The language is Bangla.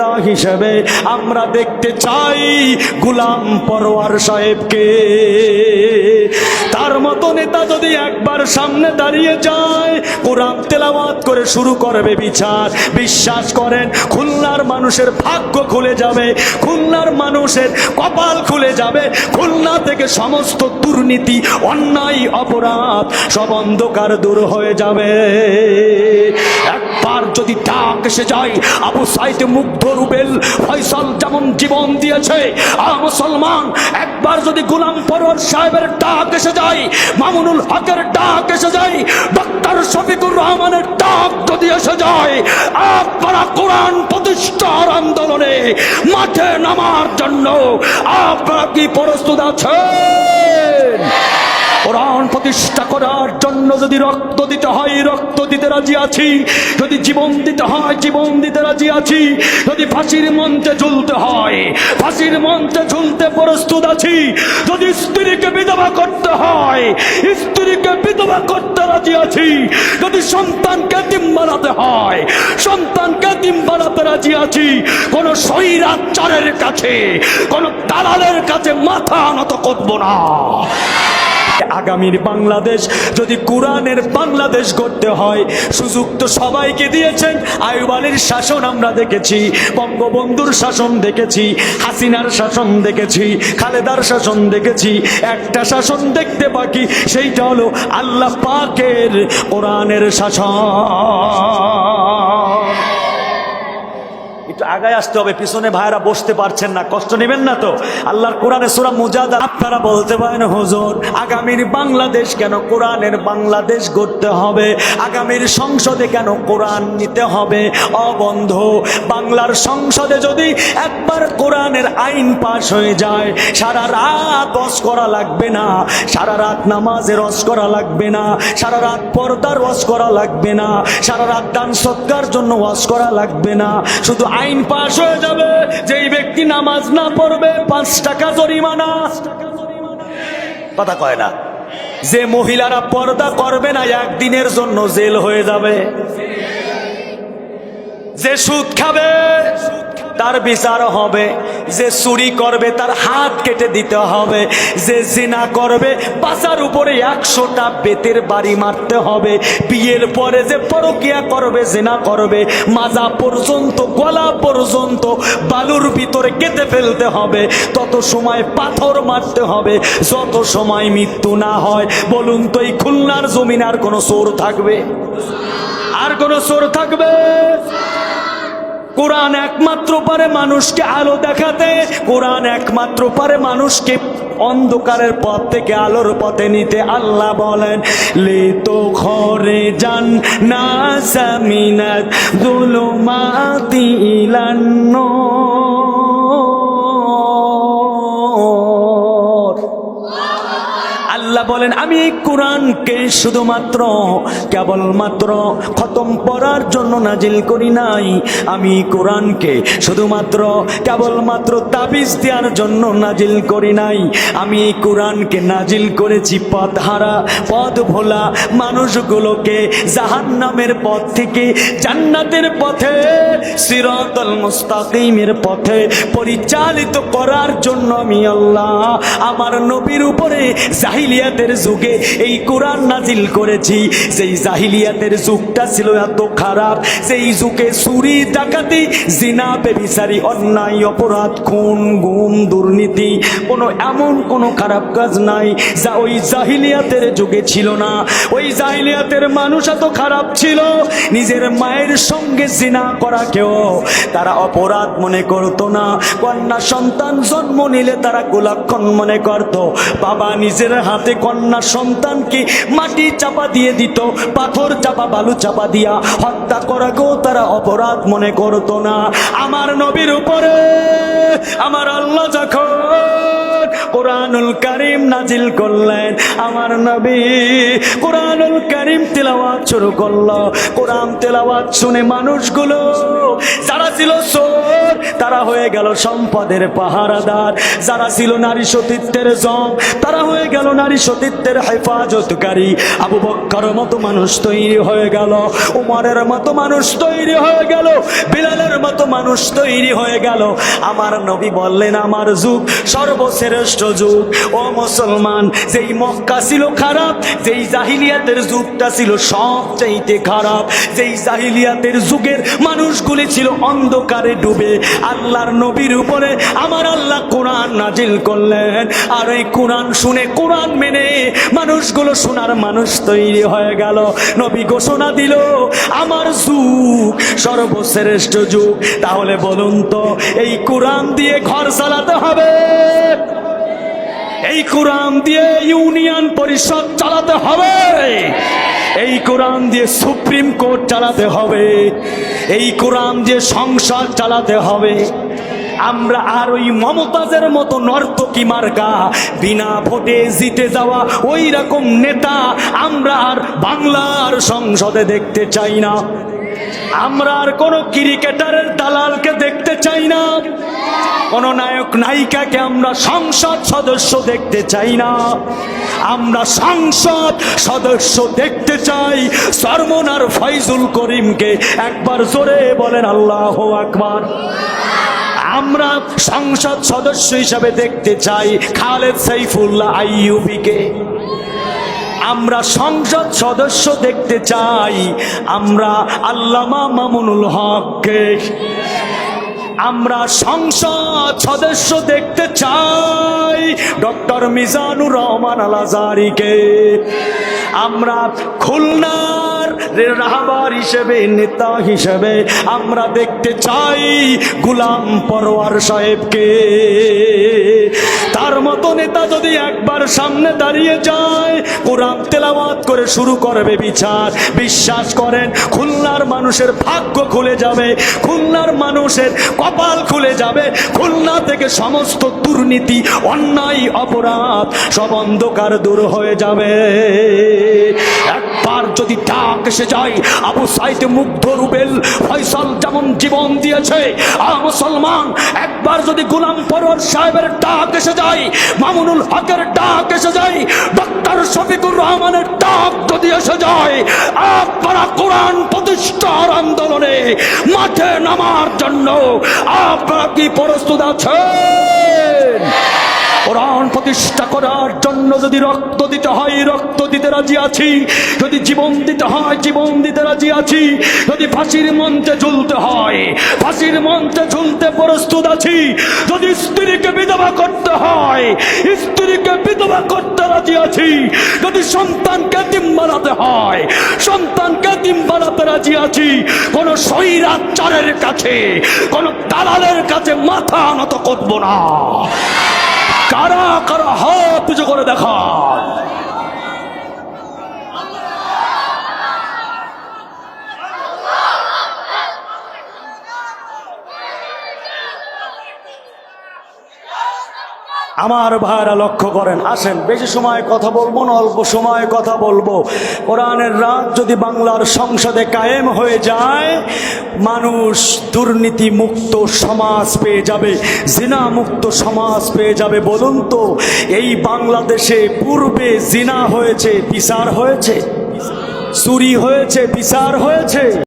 নেতা হিসেবে আমরা দেখতে চাই গোলাম পরোয়ার সাহেবকে। তার মতো নেতা যদি একবার সামনে দাঁড়িয়ে যায়, কোরআন তেলাওয়াত করে শুরু করবে বিচার, বিশ্বাস করেন খুলনার মানুষের ভাগ্য খুলে যাবে, খুলনার মানুষের কপাল খুলে যাবে, খুলনা থেকে সমস্ত দুর্নীতি, অন্যায়, অপরাধ সব অন্ধকার দূর হয়ে যাবে। একবার যদি ডাক এসে যায়, আবু সাইদ, মুগ্ধ, রুবেল, ফয়সাল যেমন জীবন দিয়েছে, মুসলমান একবার যদি গোলাম পরোয়ার সাহেবের ডাক এসে যায়, মামুনুল হকের ডাক এসে যায়, ডক্টর শফিকুর রহমানের ডাক যদি এসে যায়, আপনারা কোরআন প্রতিষ্ঠার আন্দোলনে মাঠে নামার জন্য আপনারা কি প্রস্তুত আছেন? কোরআন প্রতিষ্ঠা করার জন্য যদি রক্ত দিতে হয় রক্ত দিতে রাজি আছি, যদি জীবন দিতে হয় জীবন দিতে রাজি আছি, যদি ফাঁসির মঞ্চে ঝুলতে হয় ফাঁসির মঞ্চে ঝুলতে প্রস্তুত আছি, যদি স্ত্রীকে বিধবা করতে হয় স্ত্রীকে বিধবা করতে রাজি আছি, যদি সন্তানকে এতিম বানাতে হয় সন্তানকে এতিম বানাতে রাজি আছি। কোন স্বৈরাচারের কাছে, কোন দালালের কাছে মাথা নত করব না। আগামীর বাংলাদেশ যদি কোরআনের বাংলাদেশ গড়তে হয়, সুযোগ তো সবাইকে দিয়েছেন। আইয়ুব আলীর শাসন আমরা দেখেছি, বঙ্গবন্ধুর শাসন দেখেছি, হাসিনার শাসন দেখেছি, খালেদার শাসন দেখেছি, একটা শাসন দেখতে বাকি, সেইটা হলো আল্লাহ পাকের কোরআনের শাসন। একটু আগায় আসতে হবে, পিছনে ভাইরা বসতে পারছেন না, কষ্ট নেবেন না তো। আল্লাহর কোরআনে সূরা মুজাদালা। আপনারা বলতে পারেন হুজুর আগামীর বাংলাদেশ কেন কোরআনের বাংলাদেশ গড়তে হবে, আগামীর সংসদে কেন কোরআন নিতে হবে? ও বন্ধু, বাংলার সংসদে যদি একবার কোরআনের আইন পাশ হয়ে যায়, সারা রাত ওয়াজ করা লাগবে না, সারা রাত নামাজের ওয়াজ করা লাগবে না, সারা রাত পর্দার ওয়াজ করা লাগবে না, সারা রাত দান সৎকার জন্য ওয়াজ করা লাগবে না, শুধু আইন পাশ হয়ে যাবে, যেই ব্যক্তি নামাজ না পড়বে 5 টাকা জরিমানা। কথা কয় না? যে মহিলারা পর্দা করবে না একদিনের জন্য জেল হয়ে যাবে, যে সুদ খাবে তার বিচার হবে, যে চুরি করবে তার হাত কেটে দিতে হবে, যে জিনা করবে পাছার উপরে 100টা বেতের বাড়ি মারতে হবে, বিয়ের পরে যে পরকিয়া করবে, জিনা করবে, মাজা পর্যন্ত গলা পর্যন্ত বালুর ভিতরে কেটে ফেলতে হবে, তত সময় পাথর মারতে হবে, যত সময় মৃত্যু না হয়। বলুন তো এই খুলনার জমিন আর কোন চোর থাকবে? আর কোন চোর থাকবে? কোরআন একমাত্র পারে মানুষকে আলো দেখাতে, কোরআন একমাত্র পারে মানুষকে অন্ধকারের পথ থেকে আলোর পথে নিতে। আল্লাহ বলেন, লে তো খরে জান না সামিনাত যুলুমাতি ইলান নূর। আল্লাহ বলেন, আমি এই কোরআনকে শুধুমাত্র কেবলমাত্র খতম পড়ার জন্য নাজিল করি নাই, আমি কোরআনকে শুধুমাত্র কেবলমাত্র তাবিজ দেওয়ার জন্য নাজিল করি নাই, আমি এই কোরআনকে নাজিল করেছি পথহারা, পথ ভোলা মানুষগুলোকে জাহান্নামের পথ থেকে জান্নাতের পথে, সিরাতাল মুস্তাকিমের পথে পরিচালিত করার জন্য আমি আল্লাহ আমার নবীর উপরে জাহিলিয়াতের যুগে এই কোরআন নাজিল করেছি। যেই জাহিলিয়াতের যুগটা ছিল এত খারাপ, সেই যুগে চুরি, ডাকাতি, জিনা, বেবিচারি, অন্যায়, অপরাধ, খুন, গুম, দুর্নীতি, এমন কোনো খারাপ কাজ নাই যা ওই জাহিলিয়াতের যুগে ছিল না। ওই জাহিলিয়াতের মানুষ এত খারাপ ছিল, নিজের মায়ের সঙ্গে জিনা করাকেও তারা অপরাধ মনে করতো না। কন্যা সন্তান জন্ম নিলে তারা কুলক্ষণ মনে করত। বাবা নিজের হাতে কন্যা সন্তানকে মাটি চাপা দিয়ে দিত, পাথর চাপা, বালু চাপা দিয়া হত্যা করাকেও তারা অপরাধ মনে করতো না। আমার নবীর উপরে আমার আল্লাহ যখন কোরআনুল কারীম নাজিল করলেন, আমার নবী কোরআনুল কারীম তেলাওয়াত শুরু করলো। কোরআন তেলাওয়াত শুনে মানুষগুলো যারা ছিল চোর তারা হয়ে গেল সম্পদের পাহারাদার। যারা ছিল নারী সতীত্বের জম, তারা হয়ে গেল নারী সতীত্বের হেফাজতকারী। আবু বকর মতো মানুষ তৈরি হয়ে গেল, উমরের মতো মানুষ তৈরি হয়ে গেল, বিলালের মতো মানুষ তৈরি হয়ে গেল। আমার নবী বললেন আমার যুগ সর্বশ্রেষ্ঠ যুগ। ও মুসলমান, যেই মক্কা ছিল খারাপ, যেই জাহিলিয়াতের যুগটা ছিল সবচাইতে খারাপ, যেই জাহিলিয়াতের যুগের মানুষগুলি ছিল অন্ধকারে ডুবে, আল্লাহর নবীর উপরে আমার আল্লাহ কোরআন নাজিল করলেন। আর এই কোরআন শুনে, কোরআন মেনে মানুষগুলো সোনার মানুষ তৈরি হয়ে গেল। নবী ঘোষণা দিল আমার যুগ সর্বশ্রেষ্ঠ যুগ। তাহলে বলুন তো, এই কোরআন দিয়ে ঘর চালাতে হবে, এই কোরআন দিয়ে ইউনিয়ন পরিষদ চালাতে হবে, এই কোরআন দিয়ে সুপ্রিম কোর্ট চালাতে হবে, এই কোরআন দিয়ে সংসদ চালাতে হবে। আমরা আর ওই মমতাজের মতো নর্তকী মার্কা বিনা ভোটে জিতে যাওয়া ওই রকম নেতা আমরা আর বাংলার সংসদে দেখতে চাই না। আমরা আর কোন ক্রিকেটারের দালালকে দেখতে চাই না, কোন নায়ক নায়িকাকে আমরা সংসদ সদস্য দেখতে চাই না। আমরা সংসদ সদস্য দেখতে চাই সরমনার ফয়জুল করিমকে। একবার জোরে বলেন আল্লাহু আকবার। আমরা সংসদ সদস্য হিসাবে দেখতে চাই খালেদ সাইফুল্লাহ আইয়ুবীকে। আমরা সংসদ সদস্য দেখতে চাই আমরা আল্লামা মামুনুল হককে। আমরা সংসদ সদস্য দেখতে চাই ডক্টর মিজানুর রহমান আল আজহারীকে। আমরা খুলনার রাহবার হিসেবে, নেতা হিসেবে আমরা দেখতে চাই গোলাম পরওয়ার সাহেবকে। তার মতো নেতা যদি একবার সামনে দাঁড়িয়ে যায়, কোরআন তেলাওয়াত করে শুরু করবে বিচার, বিশ্বাস করেন খুলনার মানুষের ভাগ্য খুলে যাবে, খুলনার মানুষের কপাল খুলে যাবে। খুলনা থেকে সমস্ত দুর্নীতি, অন্যায়, অপরাধ সব অন্ধকার দূর হয়ে যাবে। একবার যদি ডাক এসে যায়, আবু সাইদ, মুগ্ধ, রুবেল, ফয়সাল যেমন জীবন দিয়েছে, মুসলমান একবার যদি গোলাম পরওয়ার সাহেবের ডাক এসে যায়, মামুনুল হকের ডাক এসে যায়, ডক্টর শফিকুর রহমানের ডাক যদি এসে যায়, আপনারা কোরআন প্রতিষ্ঠার আন্দোলনে মাঠে নামার জন্য আপনারা কি প্রস্তুত আছেন? কোরআন প্রতিষ্ঠা করার জন্য যদি রক্ত দিতে হয় রক্ত দিতে রাজি আছি, যদি জীবন দিতে হয় জীবন দিতে রাজি আছি, যদি ফাঁসির মঞ্চে ঝুলতে হয় ফাঁসির মঞ্চে ঝুলতে প্রস্তুত আছি, যদি স্ত্রীকে বিধবা করতে হয় স্ত্রীকে বিধবা করতে রাজি আছি, যদি সন্তানকে এতিম বানাতে হয় সন্তানকে এতিম বানাতে রাজি আছি। কোন স্বৈরাচারের কাছে, কোন দালালের কাছে মাথা নত করব না। কারা কারা হাত উঁচু করে দেখান। আমার ভাইরা লক্ষ্য করেন, আসেন বেশি সময় কথা বলবো না, অল্প সময় কথা বলবো। কোরআনের রাত যদি বাংলার সংসদে কায়েম হয়ে যায়, মানুষ দুর্নীতি মুক্ত সমাজ পেয়ে যাবে, জিনা মুক্ত সমাজ পেয়ে যাবে। বলুন তো, এই বাংলাদেশে পূর্বে জিনা হয়েছে, বিচার হয়েছে? চুরি হয়েছে, বিচার হয়েছে?